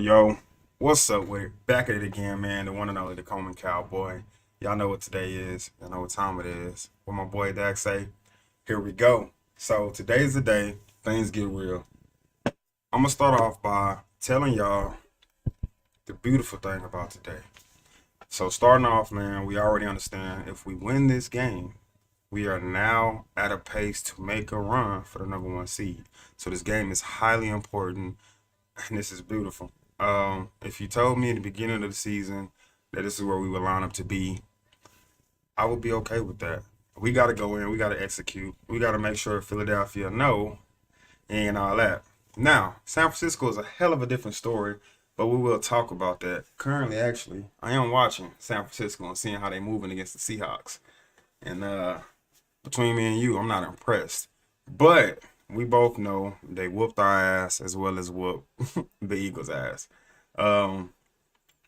Yo, what's up with it? Back at it again, man. The one and only, the Coleman Cowboy. Y'all know what today is. Y'all know what time it is. What my boy Dak say, here we go. So today's the day things get real. I'm going to start off by telling y'all the beautiful thing about today. So starting off, man, we already understand if we win this game, we are now at a pace to make a run for the #1 seed. So this game is highly important. And this is beautiful. If you told me in the beginning of the season that this is where we would line up to be, I would be okay with that. We got to go in. We got to execute. We got to make sure Philadelphia know and all that. Now, San Francisco is a hell of a different story, but we will talk about that. Currently, actually, I am watching San Francisco and seeing how they're moving against the Seahawks. And between me and you, I'm not impressed. But we both know they whooped our ass as well as whoop the Eagles' ass. No,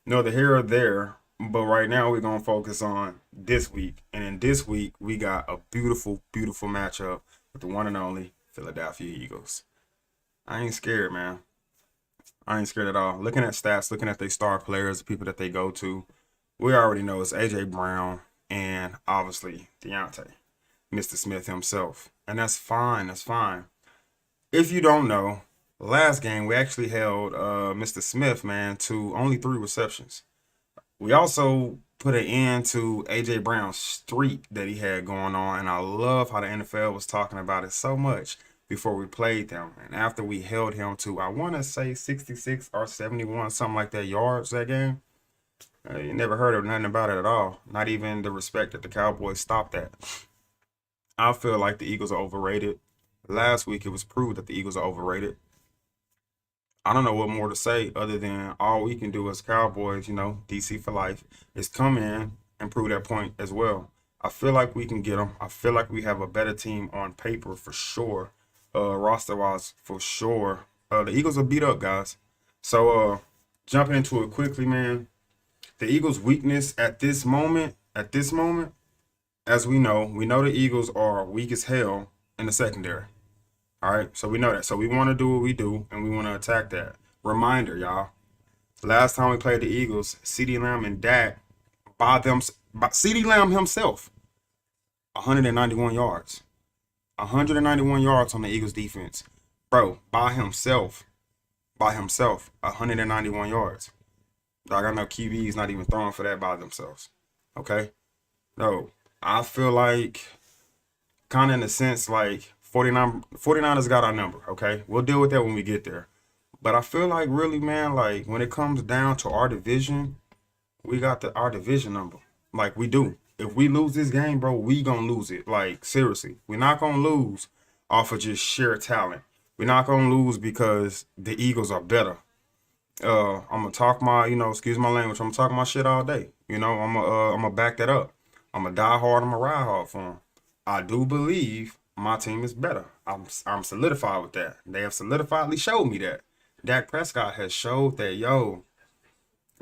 the here or there, but right now we're going to focus on this week. And in this week, we got a beautiful, beautiful matchup with the one and only Philadelphia Eagles. I ain't scared, man. I ain't scared at all. Looking at stats, looking at their star players, the people that they go to, we already know it's A.J. Brown and obviously Deontay, Mr. Smith himself. And that's fine. That's fine. If you don't know, last game we actually held Mr. Smith, man, to only 3 receptions. We also put an end to A.J. Brown's streak that he had going on, and I love how the NFL was talking about it so much before we played them. And after we held him to, I want to say 66 or 71, something like that, yards that game. You never heard of nothing about it at all. Not even the respect that the Cowboys stopped at. I feel like the Eagles are overrated. Last week, it was proved that the Eagles are overrated. I don't know what more to say other than all we can do as Cowboys, DC for life, is come in and prove that point as well. I feel like we can get them. I feel like we have a better team on paper for sure, roster-wise for sure. The Eagles are beat up, guys. So jumping into it quickly, man, the Eagles' weakness at this moment, as we know the Eagles are weak as hell in the secondary. All right, so we know that. So we want to do what we do, and we want to attack that. Reminder, y'all. Last time we played the Eagles, CeeDee Lamb and Dak, CeeDee Lamb himself, 191 yards. 191 yards on the Eagles defense. Bro, by himself, 191 yards. Dog, I know QB's not even throwing for that by themselves. Okay? No, I feel like, kind of in a sense, like 49ers got our number, okay? We'll deal with that when we get there. But I feel like really, man, like when it comes down to our division, we got our division number. Like we do. If we lose this game, bro, we gonna lose it. Like seriously, we're not gonna lose off of just sheer talent. We're not gonna lose because the Eagles are better. I'm gonna talk my, excuse my language. I'm gonna talk my shit all day. I'm gonna back that up. I'm a die hard. I'm a ride hard for him. I do believe my team is better. I'm solidified with that. They have solidifiedly showed me that. Dak Prescott has showed that, yo,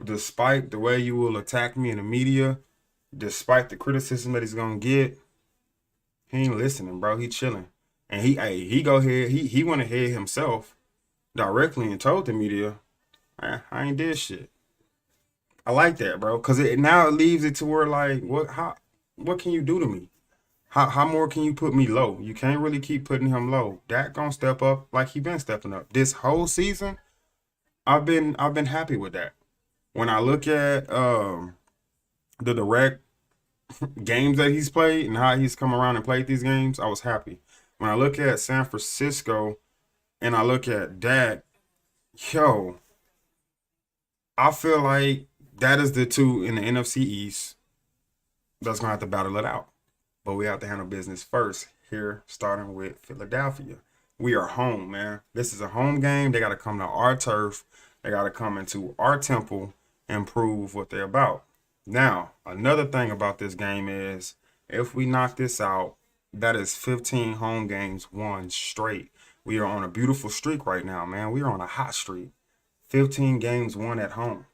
despite the way you will attack me in the media, despite the criticism that he's gonna get, he ain't listening, bro. He chilling. And he go ahead, he went ahead himself directly and told the media, man, I ain't did shit. I like that, bro, because it now it leaves it to where like what can you do to me? How more can you put me low? You can't really keep putting him low. Dak gonna step up like he been stepping up. This whole season, I've been happy with that. When I look at the direct games that he's played and how he's come around and played these games, I was happy. When I look at San Francisco and I look at Dak, yo, I feel like that is the two in the NFC East that's gonna have to battle it out. But we have to handle business first here, starting with Philadelphia. We are home, man. This is a home game. They got to come to our turf. They got to come into our temple and prove what they're about. Now, another thing about this game is if we knock this out, that is 15 home games won straight. We are on a beautiful streak right now, man. We are on a hot streak. 15 games won at home.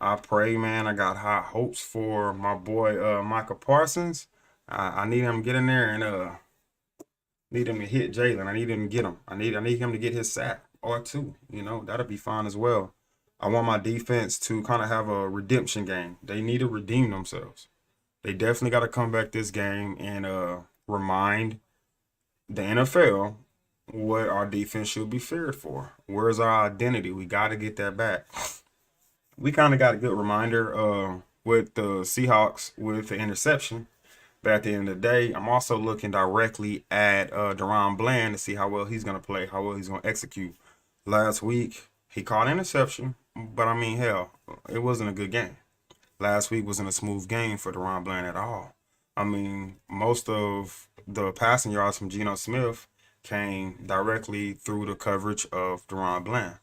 I pray, man. I got high hopes for my boy Michael Parsons. I need him to get in there and need him to hit Jalen. I need him to get him. I need him to get his sack or two. You know, that'll be fine as well. I want my defense to kind of have a redemption game. They need to redeem themselves. They definitely got to come back this game and remind the NFL what our defense should be feared for. Where's our identity? We got to get that back. We kind of got a good reminder with the Seahawks with the interception. But at the end of the day, I'm also looking directly at Deron Bland to see how well he's going to play, how well he's going to execute. Last week, he caught interception, but I mean, hell, it wasn't a good game. Last week wasn't a smooth game for Deron Bland at all. I mean, most of the passing yards from Geno Smith came directly through the coverage of Deron Bland.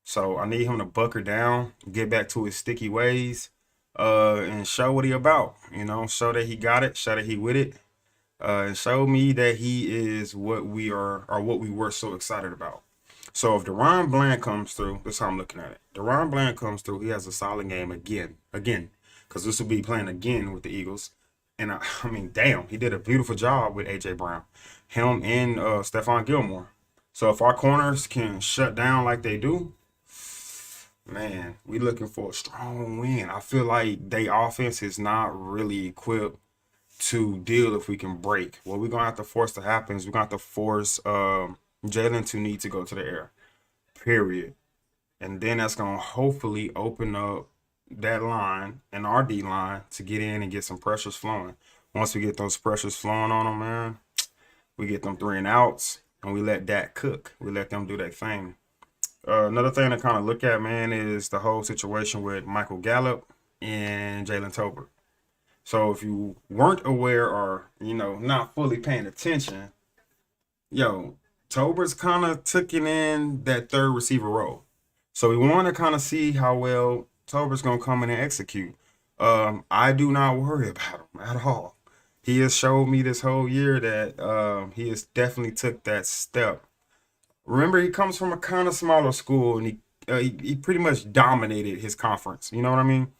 So I need him to bucker down, get back to his sticky ways, and show what he about. You know, show that he got it, show that he with it, and show me that he is what we are or what we were so excited about. So if Deron Bland comes through, that's how I'm looking at it. Deron Bland comes through, he has a solid game again, because this will be playing again with the Eagles. And I mean, damn, he did a beautiful job with AJ Brown, him and Stephon Gilmore. So if our corners can shut down like they do, man, we looking for a strong win. I feel like they offense is not really equipped to deal if we can break. What we're gonna have to force to happen is we're gonna have to force Jalen to need to go to the air. Period. And then that's gonna hopefully open up that line and our D line to get in and get some pressures flowing. Once we get those pressures flowing on them, man, we get them 3 and outs and we let that cook. We let them do that thing. Another thing to kind of look at, man, is the whole situation with Michael Gallup and Jalen Tolbert. So if you weren't aware or, you know, not fully paying attention, yo, Tolbert's kind of taking in that third receiver role. So we want to kind of see how well Tolbert's going to come in and execute. I do not worry about him at all. He has showed me this whole year that he has definitely took that step. Remember, he comes from a kind of smaller school, and he pretty much dominated his conference. You know what I mean?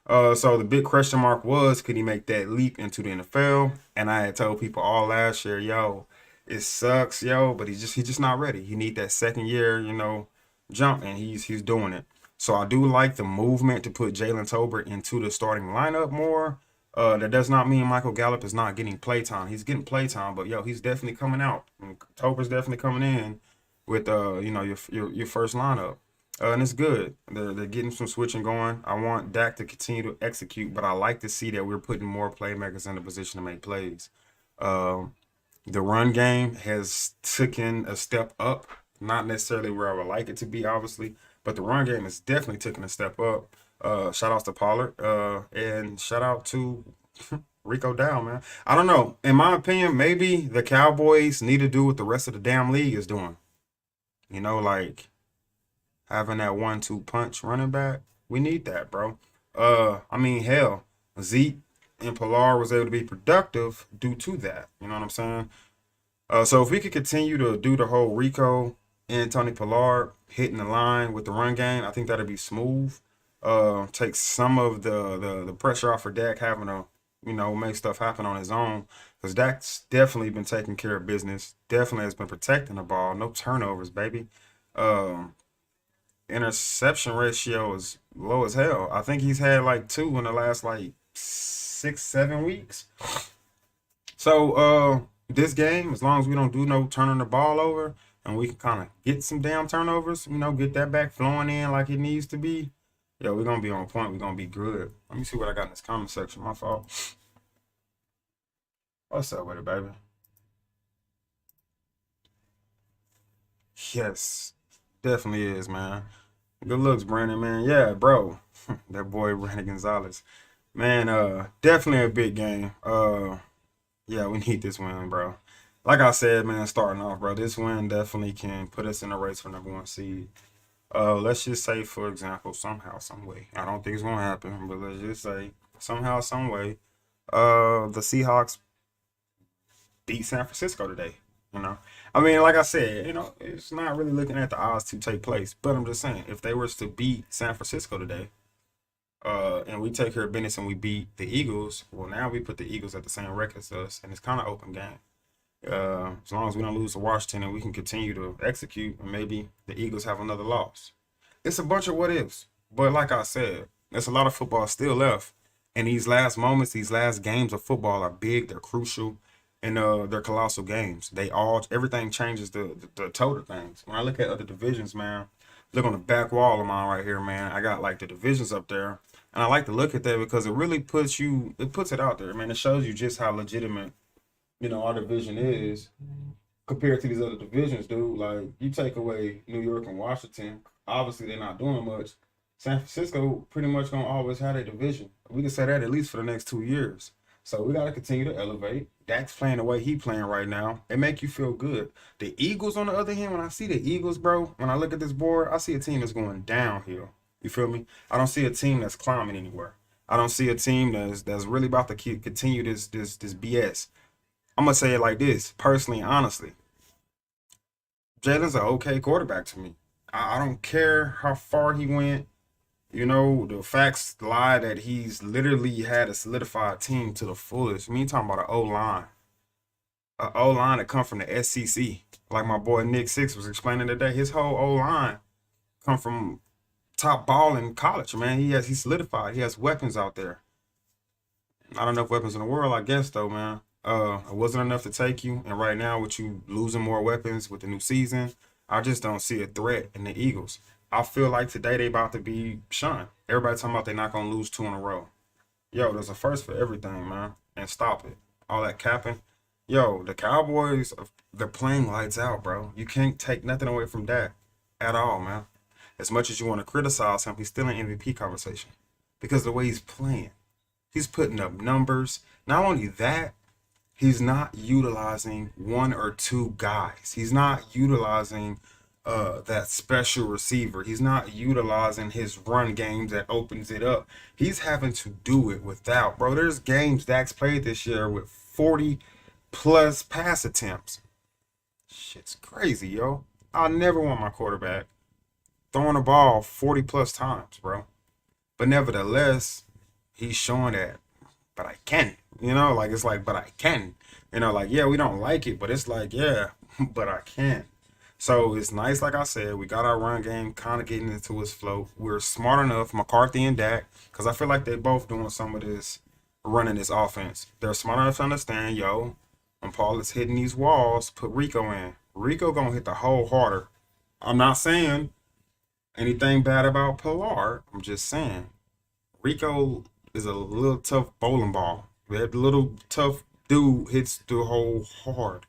So the big question mark was, could he make that leap into the NFL? And I had told people all last year, yo, it sucks, yo, but he's just not ready. He need that second year, you know, jump, and he's doing it. So I do like the movement to put Jalen Tolbert into the starting lineup more. That does not mean Michael Gallup is not getting playtime. He's getting playtime, but yo, he's definitely coming out. And Tolbert's definitely coming in with you know, your first lineup. And it's good. They're getting some switching going. I want Dak to continue to execute, but I like to see that we're putting more playmakers in a position to make plays. The run game has taken a step up, not necessarily where I would like it to be, obviously, but the run game is definitely taking a step up. Shout outs to Pollard, and shout out to Rico Dow, man. I don't know. In my opinion, maybe the Cowboys need to do what the rest of the damn league is doing. You know, like having that 1-2 punch running back. We need that, bro. I mean, hell, Zeke and Pilar was able to be productive due to that. You know what I'm saying? So if we could continue to do the whole Rico and Tony Pilar hitting the line with the run game, I think that'd be smooth. Take some of the pressure off for Dak having to, make stuff happen on his own. Because Dak's definitely been taking care of business. Definitely has been protecting the ball. No turnovers, baby. Um, Interception ratio is low as hell. I think he's had like two in the last like 6, 7 weeks. So this game, as long as we don't do no turning the ball over and we can kind of get some damn turnovers, get that back flowing in like it needs to be. Yeah, we're gonna be on point. We're gonna be good. Let me see what I got in this comment section. My fault. What's up with it, baby? Yes, definitely is, man. Good looks, Brandon, man. Yeah, bro. That boy Brandon Gonzalez. Man, definitely a big game. Yeah, we need this win, bro. Like I said, man, starting off, bro, this win definitely can put us in a race for #1 seed. Let's just say, for example, somehow, some way. I don't think it's gonna happen, but let's just say somehow, some way, the Seahawks beat San Francisco today. You know, I mean, like I said, it's not really looking at the odds to take place, but I'm just saying, if they were to beat San Francisco today, and we take care of business and we beat the Eagles, well, now we put the Eagles at the same record as us, and it's kind of open game. As long as we don't lose to Washington and we can continue to execute, and maybe the Eagles have another loss. It's a bunch of what ifs, but like I said, there's a lot of football still left, and these last moments, these last games of football are big. They're crucial, and they're colossal games. Everything changes the total things. When I look at other divisions, man, look on the back wall of mine right here, man. I got like the divisions up there, and I like to look at that because it really puts it out there, man. It shows you just how legitimate our division is compared to these other divisions, dude. Like, you take away New York and Washington, obviously they're not doing much. San Francisco pretty much gonna always have a division. We can say that at least for the next 2 years. So we gotta continue to elevate. Dak's playing the way he playing right now. It make you feel good. The Eagles, on the other hand, when I see the Eagles, bro, when I look at this board, I see a team that's going downhill. You feel me? I don't see a team that's climbing anywhere. I don't see a team that's really about to continue this BS. I'm gonna say it like this, personally, honestly. Jalen's an okay quarterback to me. I don't care how far he went. The facts lie that he's literally had a solidified team to the fullest. Me talking about an O line that come from the SEC. Like my boy Nick Six was explaining today, his whole O line come from top ball in college. Man, he solidified. He has weapons out there. Not enough weapons in the world, I guess, though, man. It wasn't enough to take you, and right now, with you losing more weapons with the new season, I just don't see a threat in the Eagles. I feel like today they about to be shunned. Everybody talking about they're not gonna lose two in a row. Yo, there's a first for everything, man. And stop it. All that capping. Yo, the Cowboys, they're playing lights out, bro. You can't take nothing away from that at all, man. As much as you want to criticize him, he's still in MVP conversation because of the way he's playing. He's putting up numbers. Not only that, he's not utilizing one or two guys. He's not utilizing that special receiver. He's not utilizing his run game that opens it up. He's having to do it without. Bro, there's games Dak's played this year with 40 plus pass attempts. Shit's crazy, yo. I never want my quarterback throwing the ball 40 plus times, bro. But nevertheless, he's showing that, but I can. Like, it's like, but I can. Like, yeah, we don't like it, but it's like, yeah, but I can. So it's nice, like I said, we got our run game kind of getting into its flow. We're smart enough, McCarthy and Dak, because I feel like they're both doing some of this, running this offense. They're smart enough to understand, yo, when Paul is hitting these walls, put Rico in. Rico gonna hit the hole harder. I'm not saying anything bad about Pilar. I'm just saying Rico is a little tough bowling ball. That little tough dude hits the hole hard,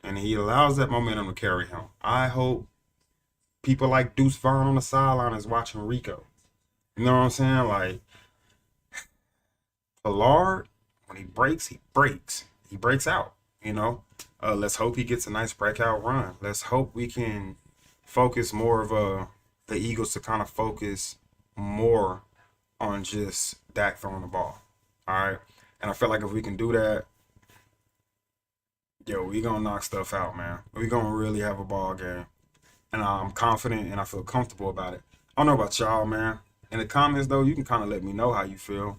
and he allows that momentum to carry him. I hope people like Deuce Vaughn on the sideline is watching Rico. You know what I'm saying? Like, Pilar, when he breaks, he breaks. He breaks out. Let's hope he gets a nice breakout run. Let's hope we can focus more of the Eagles to kind of focus more on just Dak throwing the ball. All right. And I feel like if we can do that, yo, we gonna knock stuff out, man. We gonna really have a ball game. And I'm confident and I feel comfortable about it. I don't know about y'all, man. In the comments, though, you can kind of let me know how you feel.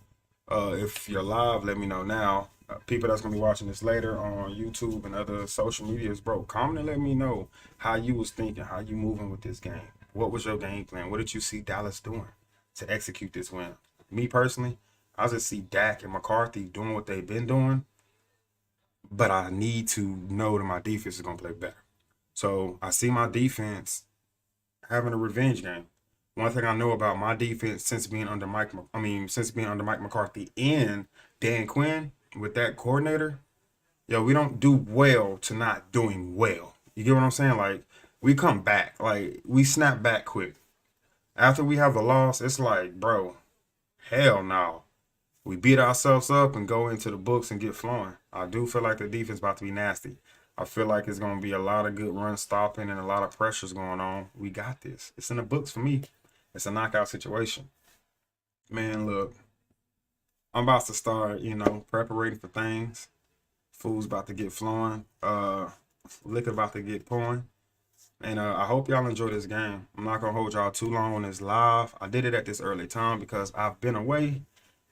If you're live, let me know now. People that's gonna be watching this later on YouTube and other social medias, bro, comment and let me know how you was thinking, how you moving with this game. What was your game plan? What did you see Dallas doing to execute this win? Me personally, I just see Dak and McCarthy doing what they've been doing, but I need to know that my defense is gonna play better. So I see my defense having a revenge game. One thing I know about my defense since being under Mike McCarthy and Dan Quinn with that coordinator, yo, we don't do well to not doing well. You get what I'm saying? Like, we come back. Like, we snap back quick. After we have a loss, it's like, bro, hell no. We beat ourselves up and go into the books and get flowing. I do feel like the defense about to be nasty. I feel like it's going to be a lot of good run stopping and a lot of pressures going on. We got this. It's in the books for me. It's a knockout situation. Man, look, I'm about to start, preparing for things. Food's about to get flowing. Liquor about to get pouring. And I hope y'all enjoy this game. I'm not going to hold y'all too long on this live. I did it at this early time because I've been away.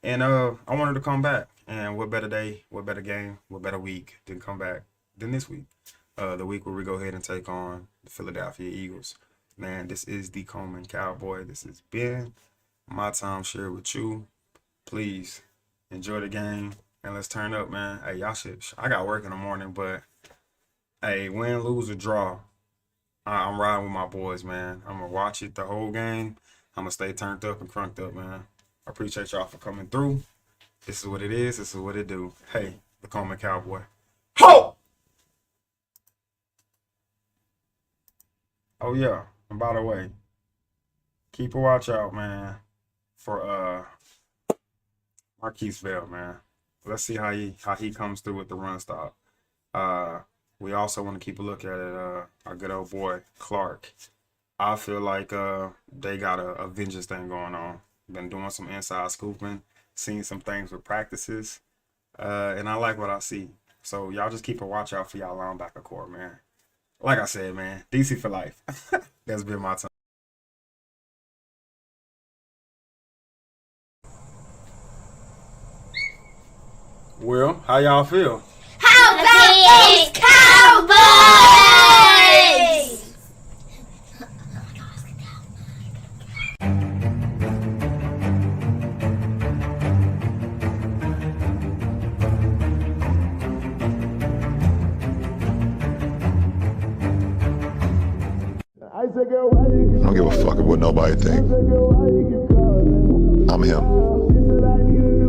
And I wanted to come back. And what better day, what better game, what better week than come back than this week. The week where we go ahead and take on the Philadelphia Eagles. Man, this is the Coleman Cowboy. This has been my time shared with you. Please enjoy the game and let's turn up, man. Hey, y'all should. I got work in the morning, but hey, win, lose, or draw, I'm riding with my boys, man. I'm gonna watch it the whole game. I'm gonna stay turned up and crunked up, man. I appreciate y'all for coming through. This is what it is. This is what it do. Hey, the Coleman Cowboy. Ho! Oh yeah. And by the way, keep a watch out, man, for Marquise Bell, man. Let's see how he comes through with the run stop. We also want to keep a look at it, our good old boy Clark. I feel like they got a vengeance thing going on. Been doing some inside scooping, seen some things with practices, and I like what I see. So y'all just keep a watch out for y'all linebacker core, man. Like I said, man, DC for life. That's been my time. Well, how y'all feel? How about those Cowboys? I don't give a fuck what nobody thinks. I'm him.